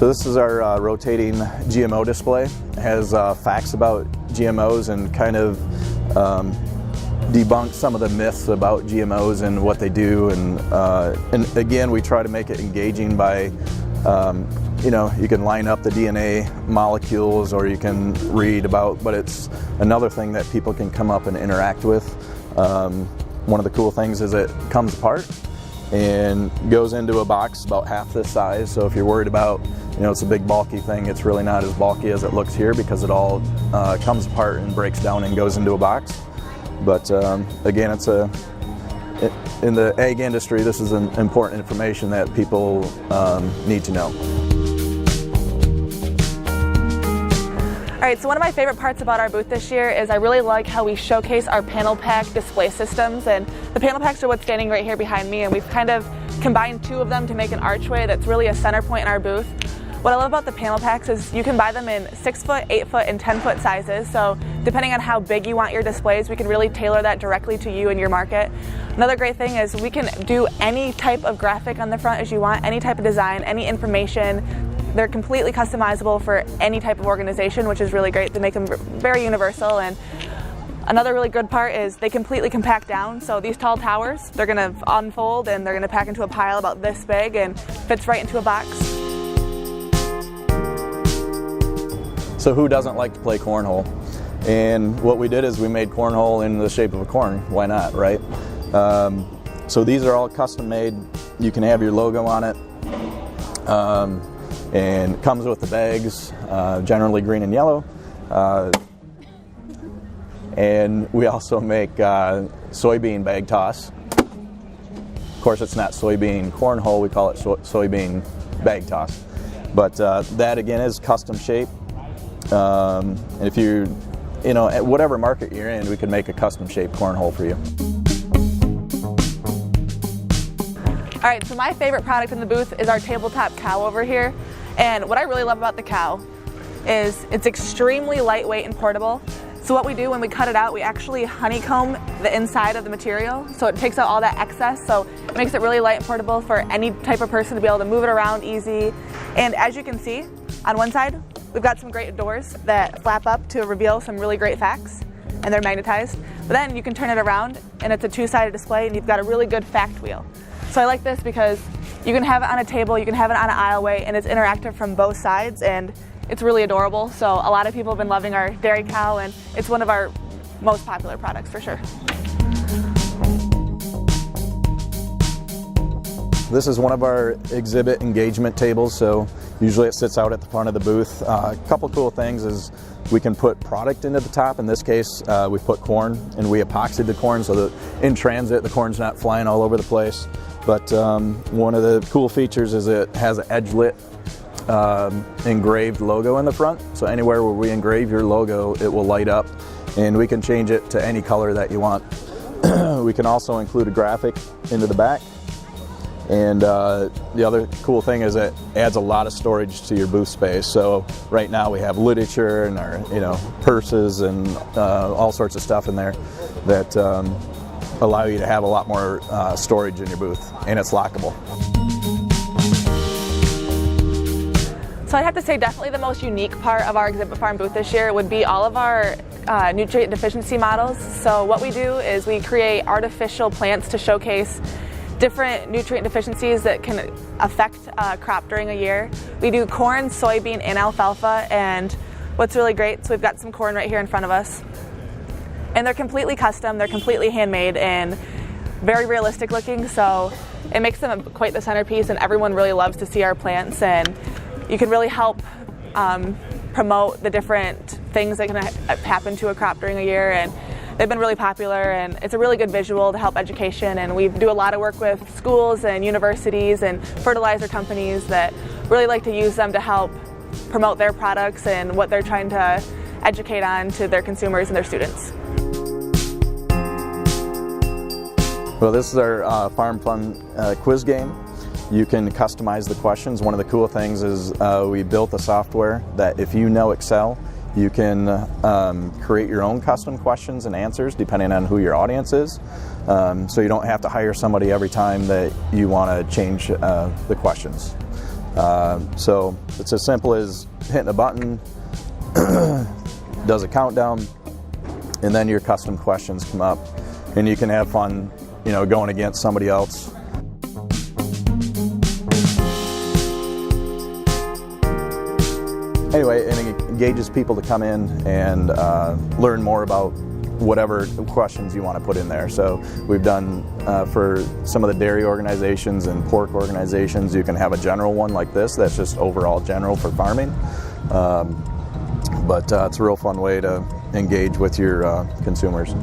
So this is our rotating GMO display. It has facts about GMOs and kind of debunk some of the myths about GMOs and what they do. And again, we try to make it engaging by, you know, you can line up the DNA molecules or you can read about, but it's another thing that people can come up and interact with. One of the cool things is it comes apart and goes into a box about half this size. So if you're worried about, you know, it's a big bulky thing, it's really not as bulky as it looks here because it all comes apart and breaks down and goes into a box. But again, it's in the egg industry, this is important information that people need to know. All right, so one of my favorite parts about our booth this year is I really like how we showcase our panel pack display systems, and the panel packs are what's standing right here behind me, and we've kind of combined two of them to make an archway that's really a center point in our booth. What I love about the panel packs is you can buy them in 6-foot, 8-foot, and 10-foot sizes, so depending on how big you want your displays, we can really tailor that directly to you and your market. Another great thing is we can do any type of graphic on the front as you want, any type of design, any information. They're completely customizable for any type of organization, which is really great to make them very universal. And another really good part is they completely compact down. So these tall towers, they're going to unfold and they're going to pack into a pile about this big and fits right into a box. So who doesn't like to play cornhole? And what we did is we made cornhole in the shape of a corn. Why not, right? So these are all custom made. You can have your logo on it. And it comes with the bags, generally green and yellow. And we also make soybean bag toss. Of course, it's not soybean cornhole, we call it soybean bag toss. But that again is custom shape. And if you know, at whatever market you're in, we can make a custom shaped cornhole for you. All right, so my favorite product in the booth is our tabletop cow over here. And what I really love about the cow is it's extremely lightweight and portable. So what we do when we cut it out, we actually honeycomb the inside of the material, so it takes out all that excess, so it makes it really light and portable for any type of person to be able to move it around easy. And as you can see, on one side, we've got some great doors that flap up to reveal some really great facts, and they're magnetized. But then you can turn it around, and it's a two-sided display, and you've got a really good fact wheel. So I like this because you can have it on a table, you can have it on an aisleway, and it's interactive from both sides, and it's really adorable. So a lot of people have been loving our dairy cow, and it's one of our most popular products for sure. This is one of our exhibit engagement tables, so usually it sits out at the front of the booth. A couple cool things is we can put product into the top. In this case, we put corn, and we epoxied the corn so that in transit the corn's not flying all over the place. But one of the cool features is it has an edge-lit engraved logo in the front. So anywhere where we engrave your logo, it will light up, and we can change it to any color that you want. We can also include a graphic into the back. And the other cool thing is it adds a lot of storage to your booth space. So right now we have literature and our, you know, purses and all sorts of stuff in there that allow you to have a lot more storage in your booth, and it's lockable. So I'd have to say definitely the most unique part of our exhibit farm booth this year would be all of our nutrient deficiency models. So what we do is we create artificial plants to showcase different nutrient deficiencies that can affect a crop during a year. We do corn, soybean, and alfalfa, and what's really great, so we've got some corn right here in front of us. And they're completely custom, they're completely handmade, and very realistic looking, so it makes them quite the centerpiece, and everyone really loves to see our plants, and you can really help promote the different things that can happen to a crop during a year. And they've been really popular, and it's a really good visual to help education, and we do a lot of work with schools and universities and fertilizer companies that really like to use them to help promote their products and what they're trying to educate on to their consumers and their students. Well, this is our Farm Fun quiz game. You can customize the questions. One of the cool things is we built the software that if you know Excel, you can create your own custom questions and answers depending on who your audience is. So you don't have to hire somebody every time that you want to change the questions. So it's as simple as hitting a button, does a countdown, and then your custom questions come up, and you can have fun, going against somebody else. Anyway, it engages people to come in and learn more about whatever questions you want to put in there. So we've done for some of the dairy organizations and pork organizations, you can have a general one like this that's just overall general for farming. But it's a real fun way to engage with your consumers.